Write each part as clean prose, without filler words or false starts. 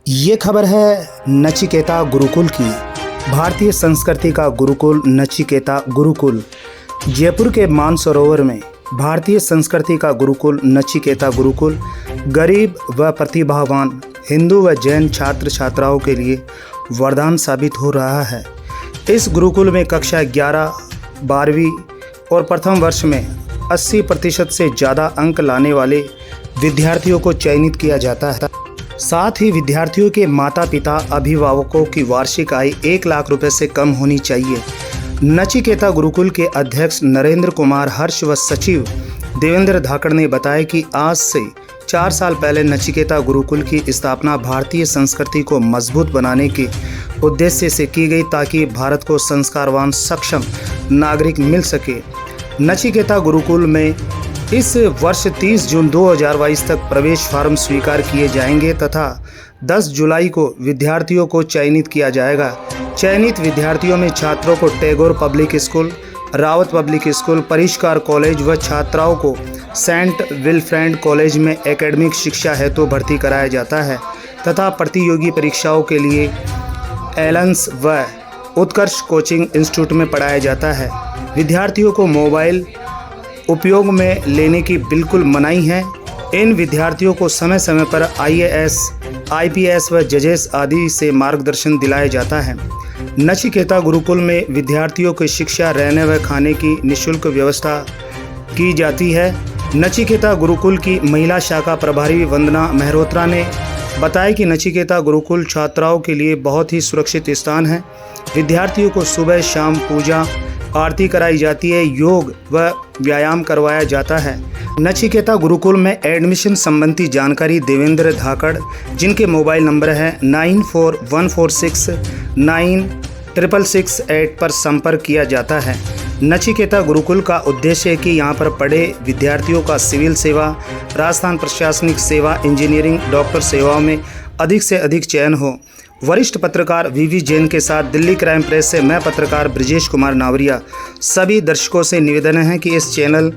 ये खबर है नचिकेता गुरुकुल की। भारतीय संस्कृति का गुरुकुल नचिकेता गुरुकुल जयपुर के मानसरोवर में भारतीय संस्कृति का गुरुकुल नचिकेता गुरुकुल गरीब व प्रतिभावान हिंदू व जैन छात्र छात्राओं के लिए वरदान साबित हो रहा है। इस गुरुकुल में कक्षा 11, 12वीं और प्रथम वर्ष में 80% से ज़्यादा अंक लाने वाले विद्यार्थियों को चयनित किया जाता है। साथ ही विद्यार्थियों के माता पिता अभिभावकों की वार्षिक आय 1 लाख रुपए से कम होनी चाहिए। नचिकेता गुरुकुल के अध्यक्ष नरेंद्र कुमार हर्ष व सचिव देवेंद्र धाकड़ ने बताया कि आज से 4 साल पहले नचिकेता गुरुकुल की स्थापना भारतीय संस्कृति को मजबूत बनाने के उद्देश्य से की गई ताकि भारत को संस्कारवान सक्षम नागरिक मिल सके। नचिकेता गुरुकुल में इस वर्ष 30 जून 2022 तक प्रवेश फॉर्म स्वीकार किए जाएंगे तथा 10 जुलाई को विद्यार्थियों को चयनित किया जाएगा। चयनित विद्यार्थियों में छात्रों को Tagore public school, Rawat public school, परिष्कार कॉलेज व छात्राओं को सेंट विल्फ्रेड कॉलेज में एकेडमिक शिक्षा हेतु भर्ती कराया जाता है तथा प्रतियोगी परीक्षाओं के लिए एलेंस व उत्कर्ष कोचिंग इंस्टीट्यूट में पढ़ाया जाता है। विद्यार्थियों को मोबाइल उपयोग में लेने की बिल्कुल मनाही है। इन विद्यार्थियों को समय समय पर IAS, IPS व जजेस आदि से मार्गदर्शन दिलाया जाता है। नचिकेता गुरुकुल में विद्यार्थियों की शिक्षा, रहने व खाने की निःशुल्क व्यवस्था की जाती है। नचिकेता गुरुकुल की महिला शाखा प्रभारी वंदना मेहरोत्रा ने बताया कि नचिकेता गुरुकुल छात्राओं के लिए बहुत ही सुरक्षित स्थान है। विद्यार्थियों को सुबह शाम पूजा आरती कराई जाती है, योग व व्यायाम करवाया जाता है। नचिकेता गुरुकुल में एडमिशन संबंधी जानकारी देवेंद्र धाकड़, जिनके मोबाइल नंबर है 9414696668 पर संपर्क किया जाता है। नचिकेता गुरुकुल का उद्देश्य है कि यहाँ पर पढ़े विद्यार्थियों का सिविल सेवा, राजस्थान प्रशासनिक सेवा, इंजीनियरिंग, डॉक्टर सेवाओं में अधिक से अधिक चयन हो। वरिष्ठ पत्रकार VV जैन के साथ दिल्ली क्राइम प्रेस से मैं पत्रकार ब्रिजेश कुमार नावरिया। सभी दर्शकों से निवेदन है कि इस चैनल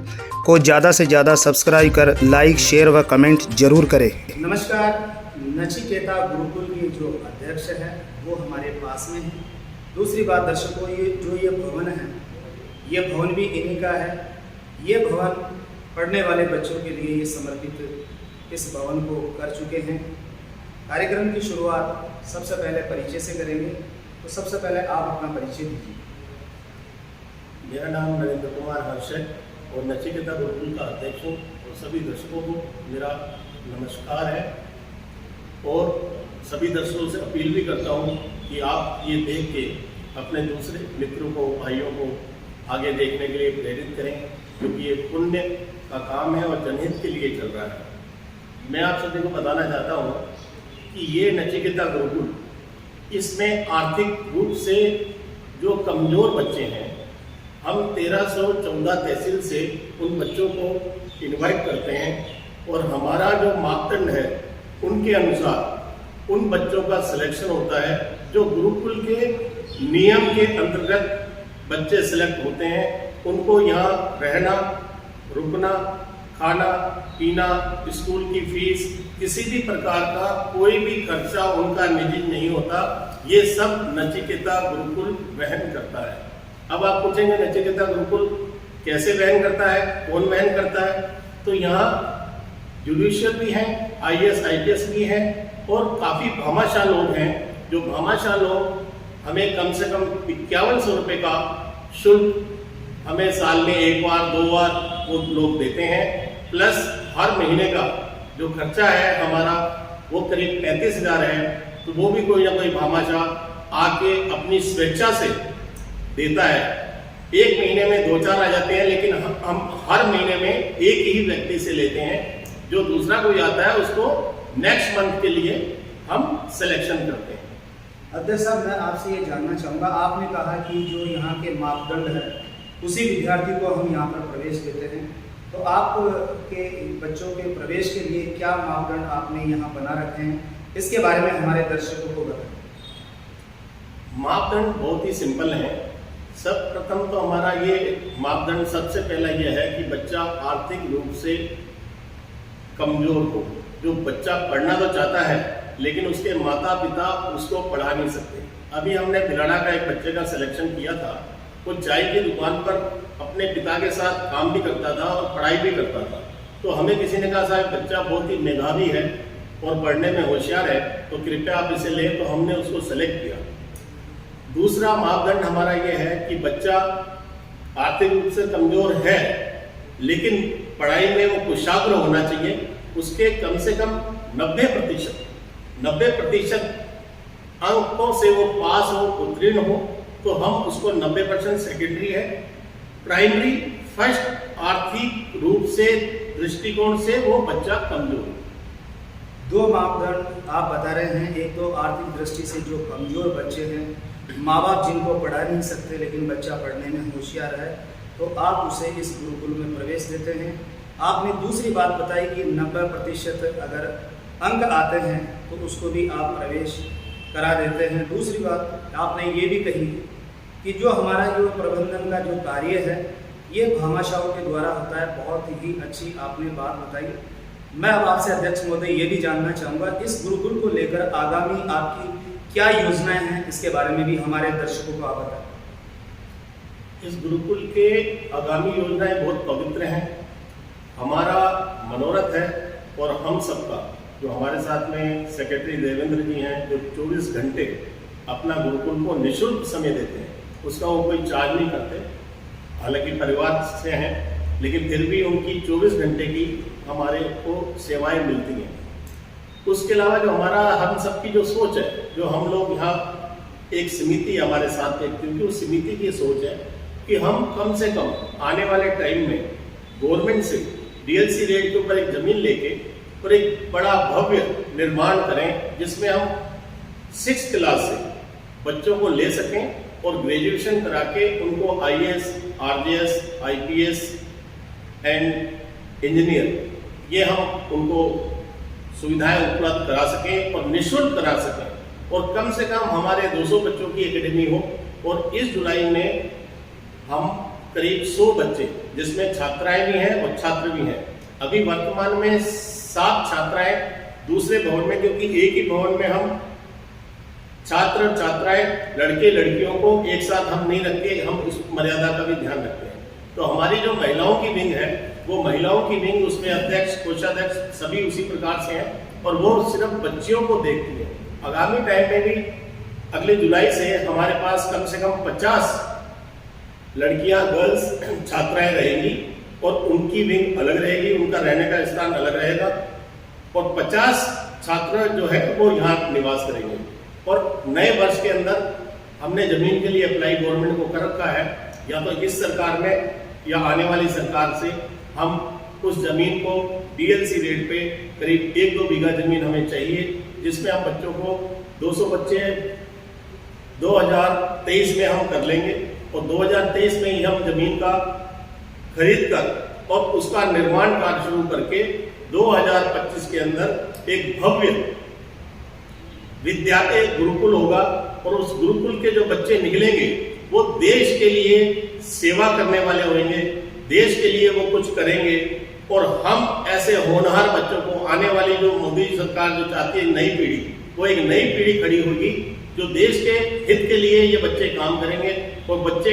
को ज़्यादा से ज़्यादा सब्सक्राइब कर लाइक, शेयर व कमेंट जरूर करें। नमस्कार। नचिकेता गुरुकुल के जो अध्यक्ष हैं वो हमारे पास में हैं। दूसरी बात दर्शकों, ये भवन है, ये भवन भी इन्हीं का है। ये भवन पढ़ने वाले बच्चों के लिए ये समर्पित इस भवन को कर चुके हैं। कार्यक्रम की शुरुआत सबसे पहले परिचय से करेंगे, तो सबसे पहले आप अपना परिचय दीजिए। मेरा नाम नरेंद्र कुमार हर्ष है और नचिकेता गुरुकुल का अध्यक्ष हूँ और सभी दर्शकों को मेरा नमस्कार है। और सभी दर्शकों से अपील भी करता हूँ कि आप ये देख के अपने दूसरे मित्रों को, भाइयों को आगे देखने के लिए प्रेरित करें, क्योंकि ये पुण्य का काम है और जनहित के लिए चल रहा है। मैं आप सभी को बताना चाहता हूँ कि ये नचिकेता गुरुकुल, इसमें आर्थिक रूप से जो कमज़ोर बच्चे हैं, हम 1314 तहसील से उन बच्चों को इनवाइट करते हैं और हमारा जो मापदंड है उनके अनुसार उन बच्चों का सिलेक्शन होता है। जो गुरुकुल के नियम के अंतर्गत बच्चे सिलेक्ट होते हैं, उनको यहाँ रहना, रुकना, खाना पीना, स्कूल की फीस, किसी भी प्रकार का कोई भी खर्चा उनका निजी नहीं होता। ये सब नचिकेता गुरुकुल वहन करता है। अब आप पूछेंगे नचिकेता गुरुकुल कैसे वहन करता है, कौन वहन करता है? तो यहाँ जुडिशियल भी हैं, IAS IPS भी हैं और काफ़ी भामाशाह लोग हैं। जो भामाशाह लोग हमें कम से कम 5100 रुपये का शुल्क हमें साल में 1 बार 2 बार वो लोग देते हैं, प्लस हर महीने का जो खर्चा है हमारा वो करीब 35,000 है। तो वो भी कोई ना कोई भामाशाह आके अपनी स्वेच्छा से देता है। एक महीने में 2-4 आ जाते हैं, लेकिन हम हर महीने में एक ही व्यक्ति से लेते हैं। जो दूसरा कोई आता है उसको नेक्स्ट मंथ के लिए हम सिलेक्शन करते हैं। अध्यक्ष साहब, मैं आपसे ये जानना चाहूँगा, आपने कहा कि जो यहाँ के मापदंड है उसी विद्यार्थी को हम यहाँ पर प्रवेश देते हैं, तो आपके बच्चों के प्रवेश के लिए क्या मापदंड आपने यहाँ बना रखे हैं, इसके बारे में हमारे दर्शकों को बताएं। मापदंड बहुत ही सिंपल है। सब प्रथम तो हमारा ये मापदंड सबसे पहला ये है कि बच्चा आर्थिक रूप से कमजोर हो। जो बच्चा पढ़ना तो चाहता है लेकिन उसके माता पिता उसको पढ़ा नहीं सकते। अभी हमने भिलाड़ा का एक बच्चे का सिलेक्शन किया था। वो चाय की दुकान पर अपने पिता के साथ काम भी करता था और पढ़ाई भी करता था। तो हमें किसी ने कहा साहब बच्चा बहुत ही मेधावी है और पढ़ने में होशियार है, तो कृपया आप इसे लें। तो हमने उसको सेलेक्ट किया। दूसरा मापदंड हमारा ये है कि बच्चा आर्थिक रूप से कमजोर है, लेकिन पढ़ाई में वो कुशाग्र होना चाहिए। उसके कम से कम 90% अंकों से वो पास हो, उत्तीर्ण हो, तो हम उसको 90% सेकेंडरी है। प्राइमरी फर्स्ट आर्थिक रूप से दृष्टिकोण से वो बच्चा कमजोर है। दो मापदंड आप बता रहे हैं। एक तो आर्थिक दृष्टि से जो कमजोर बच्चे हैं, माँ बाप जिनको पढ़ा नहीं सकते लेकिन बच्चा पढ़ने में होशियार है, तो आप उसे इस गुरुकुल में प्रवेश देते हैं। आपने दूसरी बात बताई कि 90% अगर अंक आते हैं तो उसको भी आप प्रवेश करा देते हैं। दूसरी बात आपने ये भी कही कि जो हमारा जो प्रबंधन का जो कार्य है ये भामाशाहों के द्वारा होता है। बहुत ही अच्छी आपने बात बताई। मैं अब आपसे अध्यक्ष महोदय ये भी जानना चाहूँगा, इस गुरुकुल को लेकर आगामी आपकी क्या योजनाएं हैं, इसके बारे में भी हमारे दर्शकों को आप बताएं। इस गुरुकुल के आगामी योजनाएं बहुत पवित्र हैं। हमारा मनोरथ है और हम सबका, जो हमारे साथ में सेक्रेटरी देवेंद्र जी हैं, जो 24 घंटे अपना गुरुकुल को निःशुल्क समय देते हैं, उसका वो कोई चार्ज नहीं करते। हालांकि परिवार से हैं, लेकिन फिर भी उनकी 24 घंटे की हमारे को सेवाएं मिलती हैं। उसके अलावा जो हमारा हम सबकी जो सोच है, जो हम लोग यहाँ एक समिति हमारे साथ देखते हैं, उस समिति की सोच है कि हम कम से कम आने वाले टाइम में गवर्नमेंट से डीएलसी रेट के ऊपर एक जमीन लेके और एक बड़ा भव्य निर्माण करें, जिसमें हम 6th क्लास से बच्चों को ले सकें और ग्रेजुएशन करा के उनको IAS, RJS, IPS and engineer ये हम उनको सुविधाएं उपलब्ध करा सकें और निःशुल्क करा सकें। और कम से कम हमारे 200 बच्चों की एकेडमी हो। और इस जुलाई में हम करीब 100 बच्चे, जिसमें छात्राएं भी हैं और छात्र भी हैं। अभी वर्तमान में 7 छात्राएं दूसरे भवन में, क्योंकि एक ही भवन में हम छात्र और छात्राएं, लड़के लड़कियों को एक साथ हम नहीं रखते, हम उस मर्यादा का भी ध्यान रखते हैं। तो हमारी जो महिलाओं की विंग है, वो महिलाओं की विंग, उसमें अध्यक्ष, कोषाध्यक्ष सभी उसी प्रकार से हैं और वो सिर्फ बच्चियों को देखती है। आगामी टाइम में भी अगले जुलाई से हमारे पास कम से कम 50 लड़कियां, गर्ल्स छात्राएं रहेंगी और उनकी विंग अलग रहेगी, उनका रहने का स्थान अलग रहेगा और 50 छात्र जो है वो यहाँ निवास करेंगे। और नए वर्ष के अंदर हमने जमीन के लिए अप्लाई गवर्नमेंट को कर रखा है, या तो इस सरकार में या आने वाली सरकार से हम उस जमीन को डीएलसी रेट पे करीब 1-2 बीघा जमीन हमें चाहिए, जिसमें हम बच्चों को 200 बच्चे 2023 में हम कर लेंगे और 2023 में ही हम जमीन का खरीद कर और उसका निर्माण कार्य शुरू करके 2025 के अंदर एक भव्य विद्यालय गुरुकुल होगा। और उस गुरुकुल के जो बच्चे निकलेंगे वो देश के लिए सेवा करने वाले होंगे, देश के लिए वो कुछ करेंगे। और हम ऐसे होनहार बच्चों को, आने वाली जो मोदी सरकार जो चाहती है नई पीढ़ी, वो एक नई पीढ़ी खड़ी होगी जो देश के हित के लिए ये बच्चे काम करेंगे। और बच्चे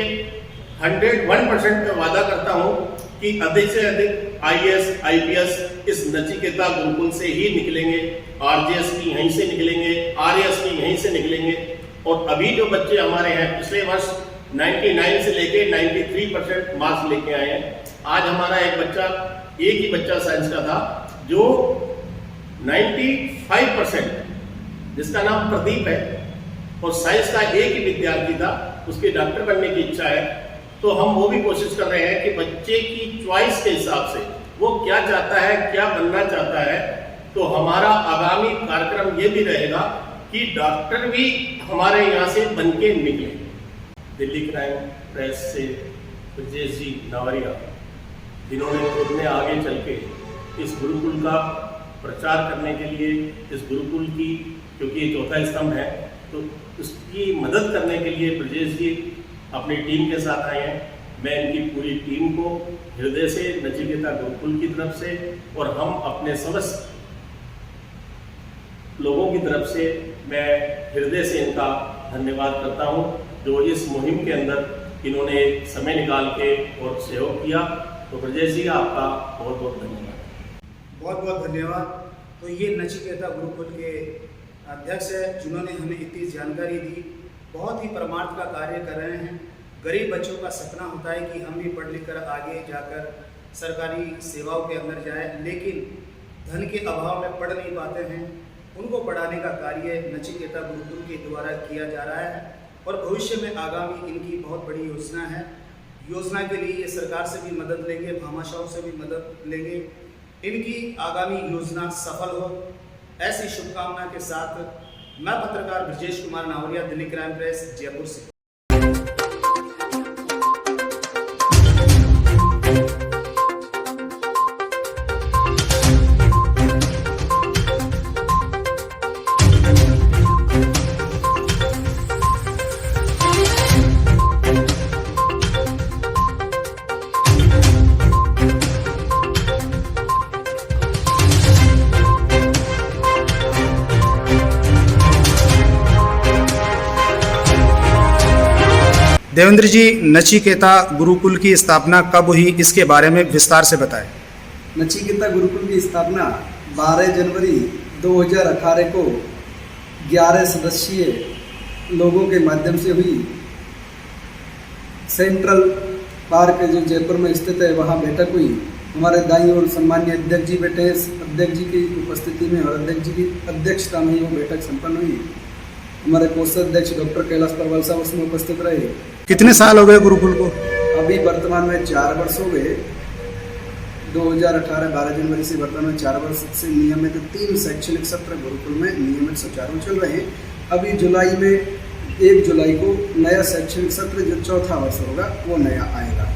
101% पे वादा करता हूँ कि अधिक से अधिक IAS, IPS इस नचिकेता गुरुकुल से ही निकलेंगे, RJS की यहीं से निकलेंगे, RAS की यहीं से निकलेंगे। और अभी जो बच्चे हमारे हैं, पिछले वर्ष 99 से लेके 93% मार्क्स लेके आए हैं। आज हमारा एक ही बच्चा साइंस का था जो 95%, जिसका नाम प्रदीप है और साइंस का एक ही विद्यार्थी था, उसकी डॉक्टर बनने की इच्छा है। तो हम वो भी कोशिश कर रहे हैं कि बच्चे की चॉइस के हिसाब से वो क्या चाहता है, क्या बनना चाहता है। तो हमारा आगामी कार्यक्रम ये भी रहेगा कि डॉक्टर भी हमारे यहाँ से बन के निकले। दिल्ली क्राइम प्रेस से ब्रजेश जी नावरिया, जिन्होंने खुद ने आगे चल के इस गुरुकुल का प्रचार करने के लिए, इस गुरुकुल की, क्योंकि ये चौथा स्तंभ है, तो उसकी मदद करने के लिए ब्रजेश जी अपनी टीम के साथ आए हैं। मैं इनकी पूरी टीम को हृदय से, नचिकेता गुरुकुल की तरफ से और हम अपने समस्त लोगों की तरफ से मैं हृदय से इनका धन्यवाद करता हूं, जो इस मुहिम के अंदर इन्होंने समय निकाल के और सहयोग किया। तो ब्रजेश जी आपका बहुत बहुत धन्यवाद। बहुत बहुत धन्यवाद। तो ये नचिकेता गुरुकुल के अध्यक्ष है, जिन्होंने हमें इतनी जानकारी दी। बहुत ही परमार्थ का कार्य कर रहे हैं। गरीब बच्चों का सपना होता है कि हम भी पढ़ लिख कर आगे जाकर सरकारी सेवाओं के अंदर जाएं, लेकिन धन के अभाव में पढ़ नहीं पाते हैं। उनको पढ़ाने का कार्य नचिकेता गुरुकुल के द्वारा किया जा रहा है और भविष्य में आगामी इनकी बहुत बड़ी योजना है। योजना के लिए ये सरकार से भी मदद लेंगे, भामाशाहों से भी मदद लेंगे। इनकी आगामी योजना सफल हो, ऐसी शुभकामना के साथ मैं पत्रकार ब्रजेश कुमार नावरिया, दिल्ली क्राइम प्रेस, जयपुर से। देवेंद्र जी, नचिकेता गुरुकुल की स्थापना कब हुई, इसके बारे में विस्तार से बताएं। नचिकेता गुरुकुल की स्थापना 12 जनवरी 2018 को 11 सदस्यीय लोगों के माध्यम से हुई। सेंट्रल पार्क जो जयपुर में स्थित है, वहाँ बैठक हुई। हमारे दाईं ओर सम्मान्य अध्यक्ष जी बैठे हैं। अध्यक्ष जी की उपस्थिति में और अध्यक्ष जी की अध्यक्षता में वो बैठक संपन्न हुई। हमारे कोषाध्यक्ष डॉक्टर कैलाश परवाल साहब उसमें उपस्थित रहे। कितने साल हो गए गुरुकुल को? अभी वर्तमान में 4 वर्ष हो गए। 2018 12 जनवरी से वर्तमान में 4 वर्ष से नियमित 3 शैक्षणिक सत्र गुरुकुल में नियमित सुचारू चल रहे हैं। अभी जुलाई में 1 जुलाई को नया शैक्षणिक सत्र जो 4था वर्ष होगा वो नया आएगा।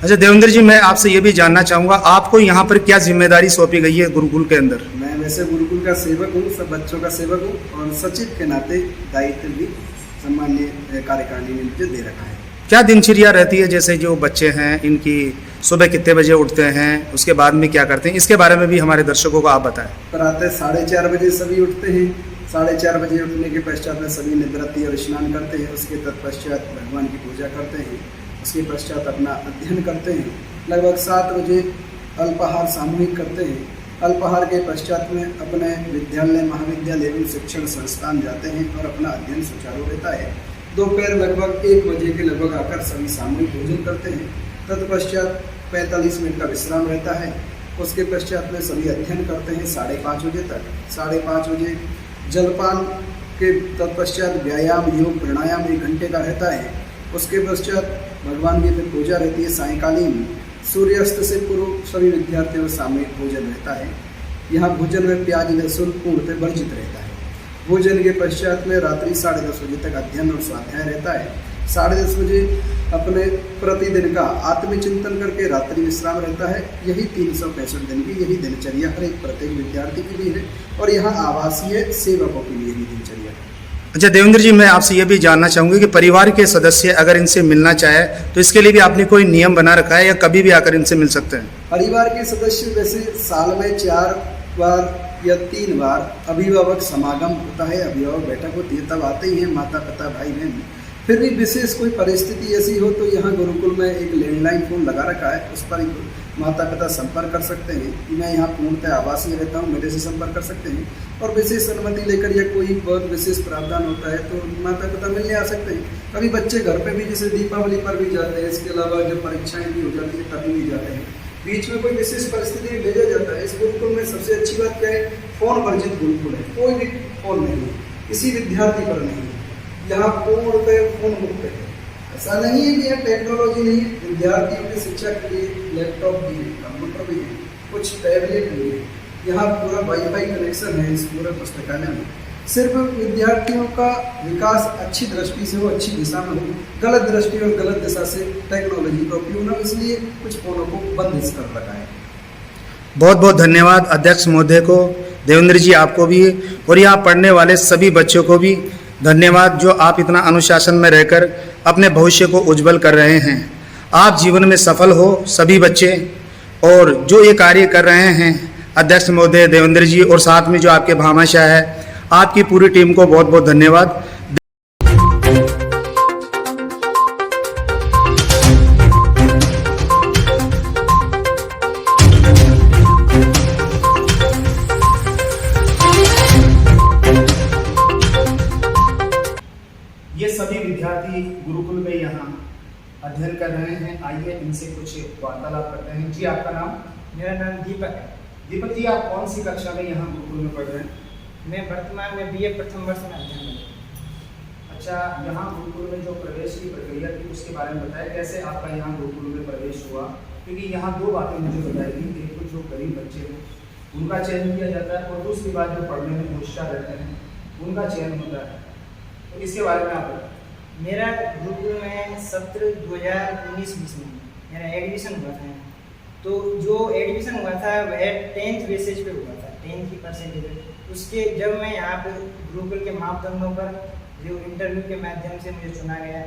अच्छा देवेंद्र जी, मैं आपसे ये भी जानना चाहूँगा, आपको यहाँ पर क्या जिम्मेदारी सौंपी गई है गुरुकुल के अंदर? मैं वैसे गुरुकुल का सेवक हूँ, सब बच्चों का सेवक हूँ और सचिव के नाते दायित्व भी सम्मान्य कार्यकारिणी ने मुझे दे रखा है। क्या दिनचर्या रहती है? जैसे जो बच्चे हैं इनकी सुबह कितने बजे उठते हैं, उसके बाद में क्या करते हैं, इसके बारे में भी हमारे दर्शकों को आप बताएं। प्रातः 4:30 बजे सभी उठते हैं। 4:30 बजे उठने के पश्चात में सभी निवृत्ति और स्नान करते हैं। उसके तत्पश्चात भगवान की पूजा करते हैं। उसके पश्चात अपना अध्ययन करते हैं। लगभग 7 बजे अल्पाहार सामूहिक करते हैं। अल्पाहार के पश्चात में अपने विद्यालय, महाविद्यालय एवं शिक्षण संस्थान जाते हैं और अपना अध्ययन सुचारू रहता है। दोपहर लगभग 1 बजे के लगभग आकर सभी सामूहिक भोजन करते हैं। तत्पश्चात 45 मिनट का विश्राम रहता है। उसके पश्चात में सभी अध्ययन करते हैं 5:30 बजे तक। 5:30 बजे जलपान के तत्पश्चात व्यायाम, योग, प्राणायाम 1 घंटे का रहता है। उसके पश्चात भगवान की फिर पूजा रहती है। सायंकालीन सूर्यास्त से पूर्व सभी विद्यार्थियों का सामूहिक भोजन रहता है। यहाँ भोजन में प्याज लहसुन पूर्णतः वर्जित रहता है। भोजन के पश्चात में रात्रि 10:30 बजे तक अध्ययन और स्वाध्याय रहता है। 10:30 बजे अपने प्रतिदिन का आत्मचिंतन करके रात्रि विश्राम रहता है। यही 365 दिन की यही दिनचर्या हर एक प्रत्येक विद्यार्थी के लिए है और यहाँ आवासीय सेवकों के लिए भी दिनचर्या है। अच्छा देवेंद्र जी, मैं आपसे ये भी जानना चाहूँगी कि परिवार के सदस्य अगर इनसे मिलना चाहे तो इसके लिए भी आपने कोई नियम बना रखा है या कभी भी आकर इनसे मिल सकते हैं? परिवार के सदस्य वैसे साल में 4 बार या 3 बार अभिभावक समागम होता है, अभिभावक बैठक होती है, तब आते ही हैं माता पिता भाई बहन। फिर भी विशेष कोई परिस्थिति ऐसी हो तो यहाँ गुरुकुल में एक लैंडलाइन फ़ोन लगा रखा है, उस पर माता पिता संपर्क कर सकते हैं। मैं यहाँ पूर्णतः आवासीय रहता हूँ, मेरे से संपर्क कर सकते हैं और विशेष अनुमति लेकर या कोई बहुत विशेष प्रावधान होता है तो माता पिता मिलने आ सकते हैं। कभी बच्चे घर पे भी जैसे दीपावली पर भी जाते हैं, इसके अलावा जब परीक्षाएं भी हो जाती है तभी भी जाते हैं। बीच में कोई विशेष परिस्थिति में भेजा जाता है। इस गुरुकुल में सबसे अच्छी बात क्या है, फ़ोन वर्जित गुरुकुल है। कोई भी फ़ोन नहीं है, किसी विद्यार्थी पर नहीं है। यहाँ पूर्णतः फ़ोन मुक्त है। ऐसा नहीं है कि यहाँ टेक्नोलॉजी नहीं है। विद्यार्थियों की शिक्षा के लिए लैपटॉप भी है, कंप्यूटर भी है, कुछ टैबलेट भी है। यहाँ पूरा वाईफाई कनेक्शन है इस पूरे पुस्तकालय में। सिर्फ विद्यार्थियों का विकास अच्छी दृष्टि से हो, अच्छी दिशा में हो। गलत दृष्टि और गलत दिशा से टेक्नोलॉजी का उपयोग न, इसलिए कुछ फ़ोनों को बंद कर रखा है। बहुत बहुत धन्यवाद अध्यक्ष महोदय को, देवेंद्र जी आपको भी और यहाँ पढ़ने वाले सभी बच्चों को भी धन्यवाद, जो आप इतना अनुशासन में रहकर अपने भविष्य को उज्जवल कर रहे हैं। आप जीवन में सफल हो सभी बच्चे, और जो ये कार्य कर रहे हैं अध्यक्ष महोदय, देवेंद्र जी और साथ में जो आपके भामाशाह है आपकी पूरी टीम को बहुत बहुत धन्यवाद। ये सभी विद्यार्थी गुरुकुल में यहाँ अध्ययन कर रहे हैं। आइए इनसे कुछ वार्तालाप करते हैं। जी, आपका नाम? मेरा नाम दीपक है। दीपक जी, आप कौन सी कक्षा में यहाँ गुरुकुल में पढ़ रहे हैं? मैं वर्तमान में बीए प्रथम वर्ष में अध्ययन कर रहा हूँ। अच्छा, यहाँ गुरुकुल में जो प्रवेश की प्रक्रिया थी उसके बारे में बताएं, कैसे आपका यहाँ गुरुकुल में प्रवेश हुआ? क्योंकि यहाँ दो बातें मुझे बताई गई, एक तो जो गरीब बच्चे हैं उनका चयन किया जाता है और दूसरी बात जो पढ़ने में होशियार रहते हैं उनका चयन होता है। तो इसके बारे में आप बताएं। मेरा गुरुकुल में सत्र 2019-20 में मेरा एडमिशन हुआ था। तो जो एडमिशन हुआ था वह 10th बेसिस पे हुआ था, 10th की परसेंटेज। उसके जब मैं यहाँ पे गुरुकुल के मापदंडों पर जो इंटरव्यू के माध्यम से मुझे चुना गया,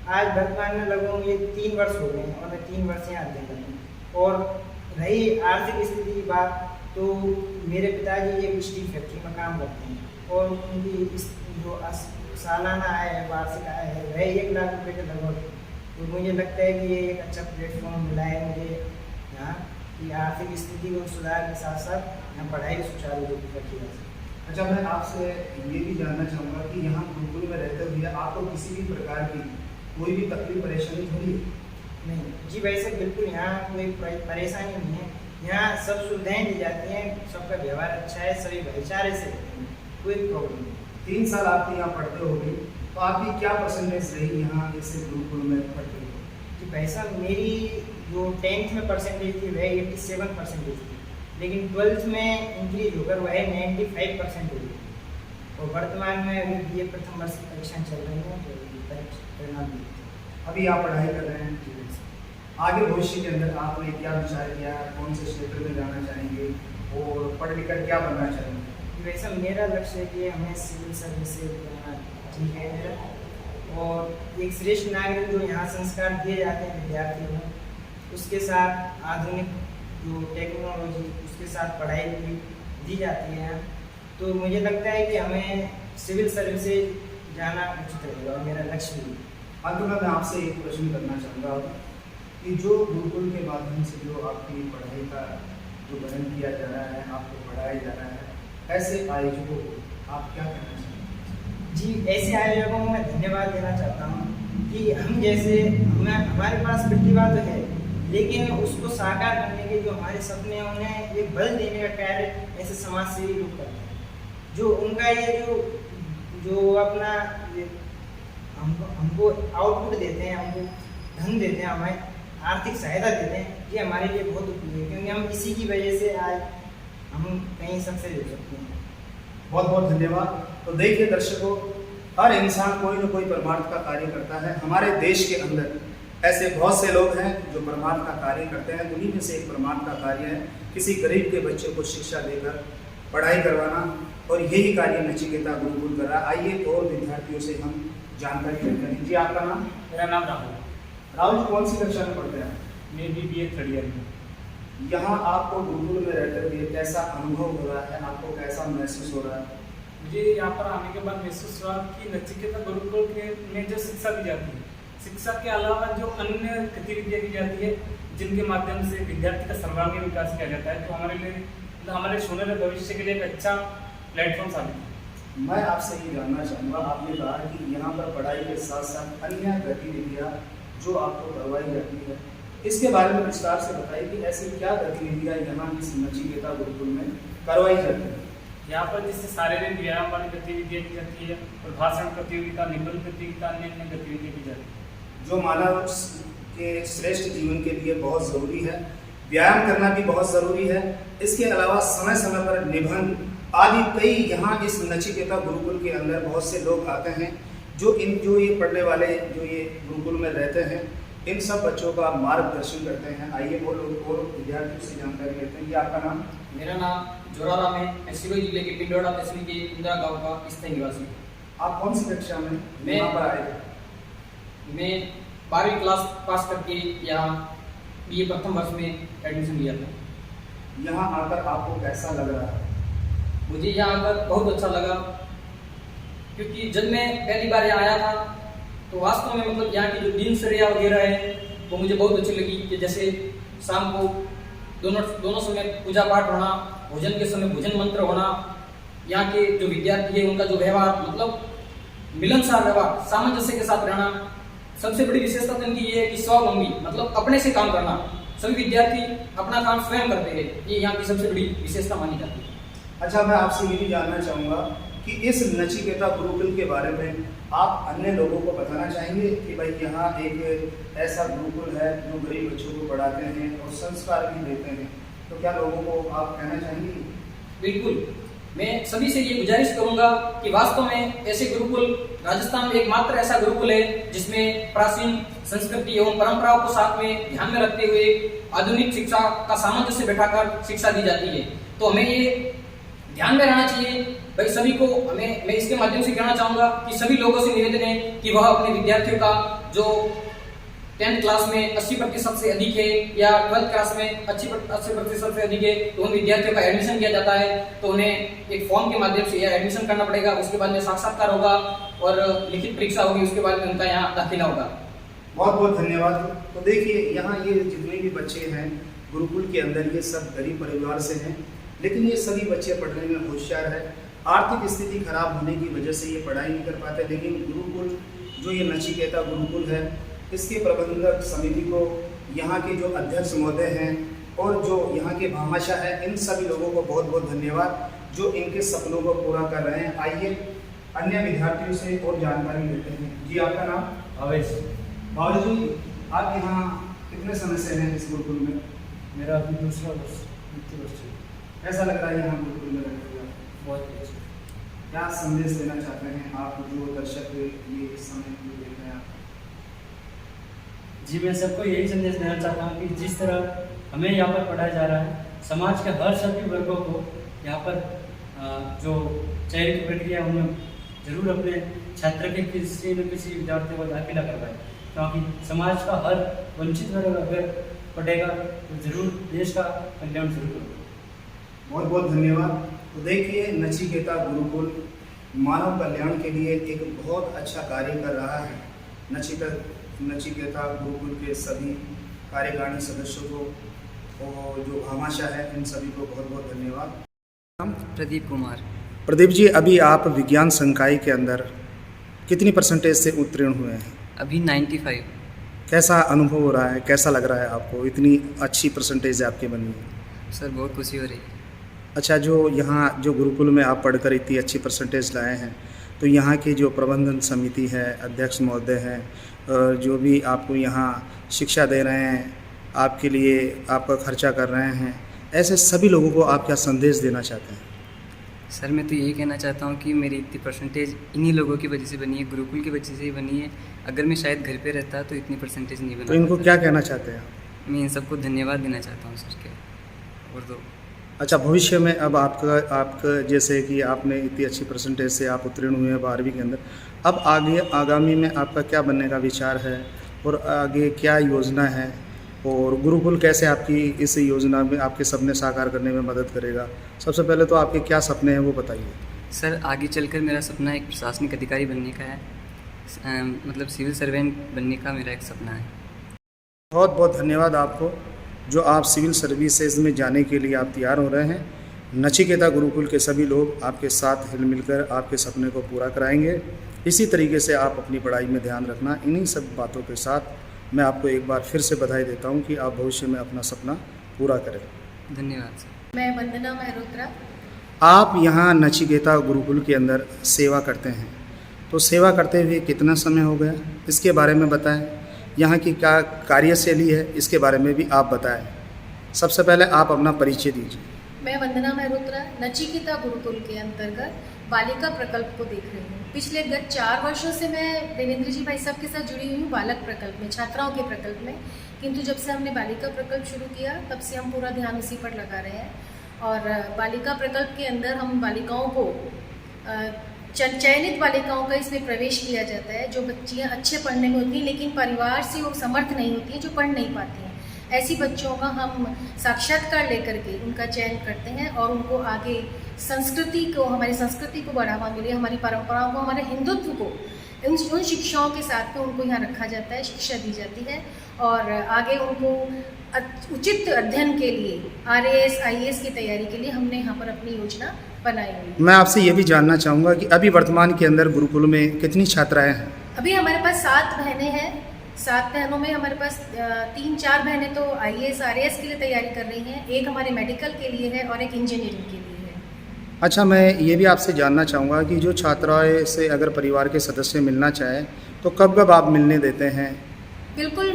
आज वर्तमान में लगभग ये 3 वर्ष हो गए हैं और मैं 3 वर्ष यहाँ अध्ययन कर रहा हूँ। और रही आर्थिक स्थिति की बात, तो मेरे पिताजी एक स्टील फैक्ट्री में काम करते हैं और उनकी इस जो सालाना आय है, वार्षिक आय है, वह 1 लाख रुपये के लगभग। तो मुझे लगता है कि ये एक अच्छा प्लेटफॉर्म मिला है मुझे यहाँ कि आर्थिक स्थिति को सुधार के साथ साथ यहाँ पढ़ाई सुचारू रूप से रखी जा सके। अच्छा, मैं आपसे ये भी जानना चाहूँगा कि यहाँ गुरुकुल में रहते हुए आपको किसी भी प्रकार की कोई भी तकलीफ परेशानी हुई? नहीं जी, वैसे बिल्कुल यहाँ कोई परेशानी नहीं है। यहाँ सब सुविधाएँ दी जाती हैं, सबका व्यवहार अच्छा है, सभी भाईचारे से रहते हैं, कोई प्रॉब्लम नहीं। 3 साल आप यहाँ पढ़ते होंगे, तो आपकी क्या परसेंटेज रही यहाँ इस गुरुकुल में पढ़ते हुए? कि भाई साहब, मेरी जो 10th में परसेंटेज थी वह 87 परसेंटेज थी, लेकिन 12th में इंक्रीज होकर वह 95% हुई। और वर्तमान में अभी बीए प्रथम वर्ष की परीक्षाएं चल रही हैं, तो परिणाम भी अभी आप पढ़ाई कर रहे हैं। आगे भविष्य के अंदर आपने क्या विचार किया, कौन से क्षेत्र में जाना चाहेंगे और पढ़ लिख कर क्या बनना चाहेंगे? वैसे मेरा लक्ष्य है कि हमें सिविल सर्विस से करना ठीक है मेरा, और एक श्रेष्ठ नागरिक जो यहाँ संस्कार दिए जाते हैं विद्यार्थियों में, उसके साथ आधुनिक जो टेक्नोलॉजी उसके साथ पढ़ाई भी दी जाती है। तो मुझे लगता है कि हमें सिविल सर्विस से जाना उचित रहेगा और मेरा लक्ष्य भी। अंत में मैं आपसे एक प्रश्न करना चाहूँगा कि जो गुरुकुल के माध्यम से जो आपकी पढ़ाई का जो वर्णन किया जा रहा है, आपको पढ़ाया जा रहा है, ऐसे आयोजकों को आप क्या कहना चाहेंगे? जी, ऐसे आयोजकों को मैं धन्यवाद देना चाहता हूँ कि हम जैसे हमारे पास प्रतिभा तो है, लेकिन उसको साकार करने के जो हमारे सपने हैं उन्हें एक बल देने का कार्य ऐसे समाज सेवी लोग करते हैं। जो उनका ये जो अपना हमको आउटपुट देते हैं, हमको धन देते हैं, हमें आर्थिक सहायता देते हैं, ये हमारे लिए बहुत उपयोगी है, क्योंकि हम इसी की वजह से आज हम कहीं सक्सेस हो सकते हैं। बहुत बहुत धन्यवाद। तो देखिए दर्शकों, हर इंसान कोई न कोई परमार्थ का कार्य करता है। हमारे देश के अंदर ऐसे बहुत से लोग हैं जो परमार्थ का कार्य करते हैं। उन्हीं में से एक परमार्थ का कार्य है किसी गरीब के बच्चे को शिक्षा देकर पढ़ाई करवाना, और यही कार्य नचिकेता गुरुकुल कर रहा है। आइए और विद्यार्थियों से हम जानकारी लेते हैं। जी, आपका नाम? मेरा नाम राहुल। राहुल, कौन सी कक्षा में पढ़ते हैं? मैं भी बीए 3rd ईयर में। यहाँ आपको गुरुकुल में रहते हुए कैसा अनुभव हो रहा है, आपको कैसा महसूस हो रहा है? मुझे यहाँ पर आने के बाद महसूस हुआ कि नचिकेता गुरुकुल के में जो शिक्षा दी जाती है, शिक्षा के अलावा जो अन्य गतिविधियाँ की जाती है जिनके माध्यम से विद्यार्थी का सर्वांगीण विकास किया जाता है, तो हमारे सुनहरे भविष्य के लिए एक अच्छा प्लेटफॉर्म साबित है। मैं आपसे ये जानना चाहूँगा, आपने कहा कि यहाँ पर पढ़ाई के साथ साथ अन्य गतिविधियाँ जो आपको करवाई जाती है, इसके बारे में विस्तार से बताइए कि ऐसी क्या गतिविधियाँ यहाँ इस नचिकेता गुरुकुल में करवाई जाती है? यहाँ पर जिससे शारीरिक व्यायाम वाली गतिविधियाँ की जाती है और भाषण प्रतियोगिता, निबंध प्रतियोगिता, अन्य अन्य गतिविधियाँ की जाती है, जो मानव के श्रेष्ठ जीवन के लिए बहुत ज़रूरी है। व्यायाम करना भी बहुत ज़रूरी है। इसके अलावा समय समय पर निबंध आदि कई यहाँ इस नचिकेता गुरुकुल के अंदर बहुत से लोग आते हैं जो ये पढ़ने वाले जो ये गुरुकुल में रहते हैं, इन सब बच्चों का मार्गदर्शन करते हैं। आइए वो लोग और विद्यार्थियों से जानकारी लेते हैं। ये आपका नाम? मेरा नाम जोराराम है। मैं सिरोही जिले के पिंडोड़ा तहसील के इंदिरा गांव का स्थायी निवासी हूँ। आप कौन सी कक्षा में यहाँ पर आए थे? मैं 12वीं क्लास पास करके यहाँ बीए प्रथम वर्ष में एडमिशन लिया था। यहाँ आकर आपको कैसा लग रहा है? मुझे यहाँ आकर बहुत अच्छा लगा। क्योंकि जब मैं पहली बार यहाँ आया था तो वास्तव में मतलब यहाँ की जो दिनचर्या वगैरह है वो मुझे बहुत अच्छी लगी कि जैसे शाम को दोनों समय पूजा पाठ होना, भोजन के समय भोजन मंत्र होना, यहाँ के जो विद्यार्थी है उनका जो व्यवहार मतलब मिलनसार व्यवहार, सामंजस्य के साथ रहना। सबसे बड़ी विशेषता तो इनकी ये है कि स्वावलंबी मतलब अपने से काम करना, सभी विद्यार्थी अपना काम स्वयं करते हैं, ये यहाँ की सबसे बड़ी विशेषता मानी जाती है। अच्छा, मैं आपसे ये भी जानना चाहूँगा कि इस नचिकेता गुरुकुल के बारे में आप अन्य लोगों को बताना चाहेंगे कि भाई यहाँ एक ऐसा गुरुकुल है जो गरीब बच्चों को पढ़ाते हैं और संस्कार भी देते हैं, तो क्या लोगों को आप कहना चाहेंगे? बिल्कुल, मैं सभी से ये गुजारिश करूंगा कि वास्तव में ऐसे गुरुकुल राजस्थान में एकमात्र ऐसा गुरुकुल है जिसमें प्राचीन संस्कृति एवं परंपराओं को साथ में ध्यान में रखते हुए आधुनिक शिक्षा का सामंजस्य बैठाकर शिक्षा दी जाती है। तो हमें ये ध्यान में रहना चाहिए भाई सभी को। मैं इसके माध्यम से कहना चाहूंगा कि सभी लोगों से निवेदन है कि वह अपने विद्यार्थियों का जो 10th क्लास में 80% से अधिक है या 12th क्लास में 80% से अधिक है तो उन विद्यार्थियों का एडमिशन किया जाता है, तो उन्हें एक फॉर्म के माध्यम से यह एडमिशन करना पड़ेगा। उसके बाद में साक्षात्कार होगा और लिखित परीक्षा होगी, उसके बाद में उनका यहाँ दाखिला होगा। बहुत बहुत धन्यवाद। तो देखिए, यहाँ ये जितने भी बच्चे हैं गुरुकुल के अंदर, ये सब गरीब परिवार से हैं, लेकिन ये सभी बच्चे पढ़ने में होशियार है। आर्थिक स्थिति खराब होने की वजह से ये पढ़ाई नहीं कर पाते, लेकिन गुरुकुल जो ये नचिकेता गुरुकुल है, इसके प्रबंधक समिति को, यहाँ के जो अध्यक्ष महोदय हैं और जो यहाँ के भामाशाह है, इन सभी लोगों को बहुत बहुत धन्यवाद जो इनके सपनों को पूरा कर रहे हैं। आइए अन्य विद्यार्थियों से और जानकारी लेते हैं। जी, आपका नाम? भावेश। भावेश जी, आप यहाँ कितने समय से हैं इस गुरुकुल में? मेरा अभी दूसरा वर्ष, द्वितीय वर्ष है। कैसा लग रहा है यहाँ गुरुकुल में रहते हुए? बहुत अच्छा। क्या संदेश देना चाहते हैं आप जो दर्शक ये इस समय देख रहे हैं आप? जी, मैं सबको यही संदेश देना चाहता हूँ कि जिस तरह हमें यहाँ पर पढ़ाया जा रहा है, समाज के हर सभी वर्गों को यहाँ पर जो चयन की प्रक्रिया उनमें जरूर अपने छात्र के किसी न किसी विद्यार्थी को दाखिला करवाए, क्योंकि समाज का हर वंचित वर्ग अगर पढ़ेगा तो जरूर देश का कल्याण जरूर होगा। बहुत बहुत धन्यवाद। तो देखिए, नचिकेता गुरुकुल मानव कल्याण के लिए एक बहुत अच्छा कार्य कर रहा है। नचिकेता गुरुकुल के सभी कार्यकारिणी सदस्यों को और जो भामाशाह है, इन सभी को बहुत बहुत धन्यवाद। प्रदीप कुमार। प्रदीप जी, अभी आप विज्ञान संकाय के अंदर कितनी परसेंटेज से उत्तीर्ण हुए हैं? अभी 95। कैसा अनुभव हो रहा है, कैसा लग रहा है आपको? इतनी अच्छी परसेंटेज आपकी बनी है। सर बहुत खुशी हो रही है। अच्छा, जो यहाँ जो गुरुकुल में आप पढ़कर इतनी अच्छी परसेंटेज लाए हैं, तो यहाँ की जो प्रबंधन समिति है, अध्यक्ष महोदय हैं, जो भी आपको यहाँ शिक्षा दे रहे हैं, आपके लिए आपका खर्चा कर रहे हैं, ऐसे सभी लोगों को आप क्या संदेश देना चाहते हैं? सर मैं तो यही कहना चाहता हूँ कि मेरी इतनी परसेंटेज इन्हीं लोगों की वजह से बनी है, गुरुकुल की वजह से ही बनी है। अगर मैं शायद घर पे रहता तो इतनी परसेंटेज नहीं बना। तो इनको क्या कहना चाहते हैं? मैं इन सबको धन्यवाद देना चाहता हूँ सर के। और तो अच्छा, भविष्य में अब आपका जैसे कि आपने इतनी अच्छी परसेंटेज से आप उत्तीर्ण हुए हैं 12वीं के अंदर, अब आगामी में आपका क्या बनने का विचार है और आगे क्या योजना है, और गुरुकुल कैसे आपकी इस योजना में आपके सपने साकार करने में मदद करेगा? सबसे पहले तो आपके क्या सपने हैं वो बताइए। सर आगे चलकर मेरा सपना एक प्रशासनिक अधिकारी बनने का है, मतलब सिविल सर्वेंट बनने का मेरा एक सपना है। बहुत बहुत धन्यवाद आपको जो आप सिविल सर्विसेज में जाने के लिए आप तैयार हो रहे हैं। नचिकेता गुरुकुल के सभी लोग आपके साथ हिल मिलकर आपके सपने को पूरा कराएंगे। इसी तरीके से आप अपनी पढ़ाई में ध्यान रखना। इन्हीं सब बातों के साथ मैं आपको एक बार फिर से बधाई देता हूं कि आप भविष्य में अपना सपना पूरा करें। धन्यवाद सर। मैं वंदना मेहरोत्रा। आप यहाँ नचिकेता गुरुकुल के अंदर सेवा करते हैं, तो सेवा करते हुए कितना समय हो गया, इसके बारे में बताएं। यहाँ की क्या कार्यशैली है, इसके बारे में भी आप बताएं। सबसे पहले आप अपना परिचय दीजिए। मैं वंदना मेहरोत्रा नचिकेता गुरुकुल के अंतर्गत बालिका प्रकल्प को देख रही हूँ। पिछले गत 4 वर्षों से मैं देवेंद्र जी भाई साहब के साथ जुड़ी हुई हूँ बालक प्रकल्प में, छात्राओं के प्रकल्प में, किंतु जब से हमने बालिका प्रकल्प शुरू किया तब से हम पूरा ध्यान उसी पर लगा रहे हैं। और बालिका प्रकल्प के अंदर हम बालिकाओं को चयनित बालिकाओं का इसमें प्रवेश किया जाता है, जो बच्चियाँ अच्छे पढ़ने में होती हैं लेकिन परिवार से वो समर्थ नहीं होती हैं, जो पढ़ नहीं पाती हैं। ऐसी बच्चों का हम साक्षात्कार लेकर के उनका चयन करते हैं और उनको आगे संस्कृति को, हमारी संस्कृति को बढ़ावा मिले, हमारी परंपराओं को, हमारे हिंदुत्व को, उन शिक्षाओं के साथ में उनको यहाँ रखा जाता है, शिक्षा दी जाती है और आगे उनको उचित अध्ययन के लिए RAS IAS की तैयारी के लिए हमने यहाँ पर अपनी योजना बनाई हुई है। मैं आपसे ये भी जानना चाहूँगा कि अभी वर्तमान के अंदर गुरुकुल में कितनी छात्राएं हैं? अभी हमारे पास 7 बहनें हैं। 7 बहनों में हमारे पास 3-4 बहनें तो IAS RAS के लिए तैयारी कर रही हैं, एक हमारे मेडिकल के लिए है और एक इंजीनियरिंग के लिए है। अच्छा, मैं ये भी आपसे जानना चाहूँगा कि जो छात्राएं से अगर परिवार के सदस्य मिलना चाहें तो कब कब आप मिलने देते हैं? बिल्कुल,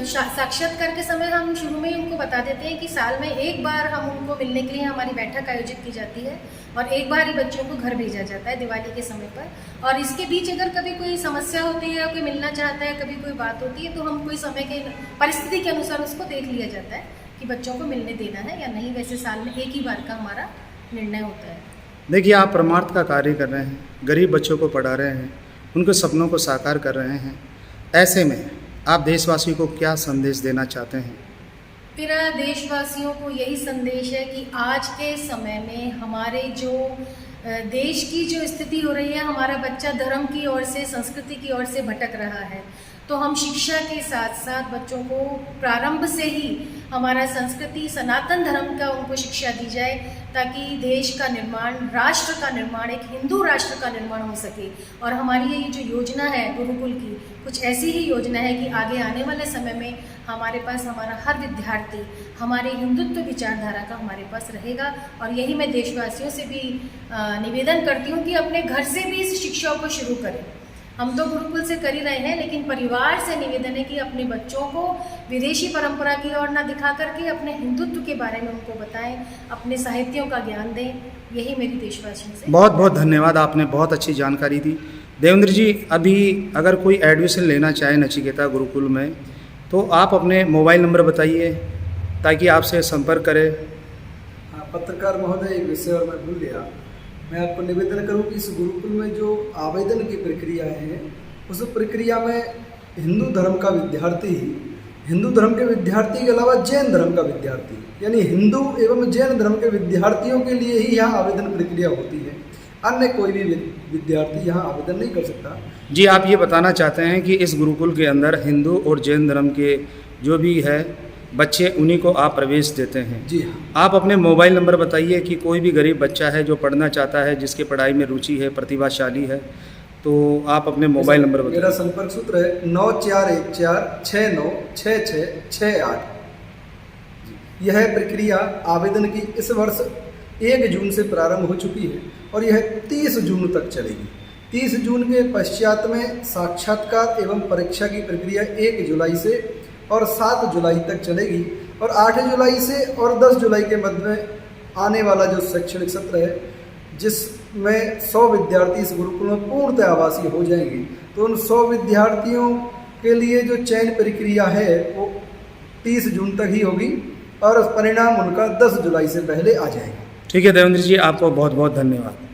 साक्षात्कार के समय हम शुरू में ही उनको बता देते हैं कि साल में एक बार हम उनको मिलने के लिए हमारी बैठक आयोजित की जाती है और एक बार ही बच्चों को घर भेजा जाता है दिवाली के समय पर। और इसके बीच अगर कभी कोई समस्या होती है या कोई मिलना चाहता है, कभी कोई बात होती है, तो हम कोई समय के परिस्थिति के अनुसार उसको देख लिया जाता है कि बच्चों को मिलने देना है या नहीं। वैसे साल में एक ही बार का हमारा निर्णय होता है। देखिए, आप परमार्थ का कार्य कर रहे हैं, गरीब बच्चों को पढ़ा रहे हैं, उनके सपनों को साकार कर रहे हैं। ऐसे में आप देशवासियों को क्या संदेश देना चाहते हैं? मेरा देशवासियों को यही संदेश है कि आज के समय में हमारे जो देश की जो स्थिति हो रही है, हमारा बच्चा धर्म की ओर से, संस्कृति की ओर से भटक रहा है, तो हम शिक्षा के साथ साथ बच्चों को प्रारंभ से ही हमारा संस्कृति, सनातन धर्म का उनको शिक्षा दी जाए ताकि देश का निर्माण, राष्ट्र का निर्माण, एक हिंदू राष्ट्र का निर्माण हो सके। और हमारी ये जो योजना है गुरुकुल की, कुछ ऐसी ही योजना है कि आगे आने वाले समय में हमारे पास हमारा हर विद्यार्थी हमारे हिंदुत्व विचारधारा का हमारे पास रहेगा। और यही मैं देशवासियों से भी निवेदन करती हूँ कि अपने घर से भी इस शिक्षा को शुरू करें। हम तो गुरुकुल से कर ही रहे हैं, लेकिन परिवार से निवेदन है कि अपने बच्चों को विदेशी परंपरा की ओर न दिखा करके अपने हिंदुत्व के बारे में उनको बताएं, अपने साहित्यों का ज्ञान दें। यही मेरी देशवासियों से। बहुत बहुत धन्यवाद, आपने बहुत अच्छी जानकारी दी। देवेंद्र जी, अभी अगर कोई एडमिशन लेना चाहे नचिकेता गुरुकुल में, तो आप अपने मोबाइल नंबर बताइए ताकि आपसे संपर्क करें। पत्रकार महोदय, एक विषय और मैं भूल गया। मैं आपको निवेदन करूं कि इस गुरुकुल में जो आवेदन की प्रक्रियाएं हैं, उस प्रक्रिया में हिंदू धर्म का विद्यार्थी, हिंदू धर्म के विद्यार्थी के अलावा जैन धर्म का विद्यार्थी, यानी हिंदू एवं जैन धर्म के विद्यार्थियों के लिए ही यहाँ आवेदन प्रक्रिया होती है। अन्य कोई भी विद्यार्थी यहाँ आवेदन नहीं कर सकता। जी, आप ये बताना चाहते हैं कि इस गुरुकुल के अंदर हिंदू और जैन धर्म के जो भी है बच्चे, उन्हीं को आप प्रवेश देते हैं? जी हाँ। आप अपने मोबाइल नंबर बताइए कि कोई भी गरीब बच्चा है जो पढ़ना चाहता है, जिसके पढ़ाई में रुचि है, प्रतिभाशाली है, तो आप अपने मोबाइल नंबर बताइए। मेरा संपर्क सूत्र है 9414696668। यह प्रक्रिया आवेदन की इस वर्ष 1 जून से प्रारंभ हो चुकी है और यह 30 जून तक चलेगी। 30 जून के पश्चात में साक्षात्कार एवं परीक्षा की प्रक्रिया 1 जुलाई से और 7 जुलाई तक चलेगी और 8 जुलाई से और 10 जुलाई के मध्य में आने वाला जो शैक्षणिक सत्र है, जिसमें 100 विद्यार्थी इस गुरुकुल में पूर्णतः आवासीय हो जाएंगे, तो उन 100 विद्यार्थियों के लिए जो चयन प्रक्रिया है वो 30 जून तक ही होगी और परिणाम उनका 10 जुलाई से पहले आ जाएगा। ठीक है देवेंद्र जी, आपको बहुत बहुत धन्यवाद।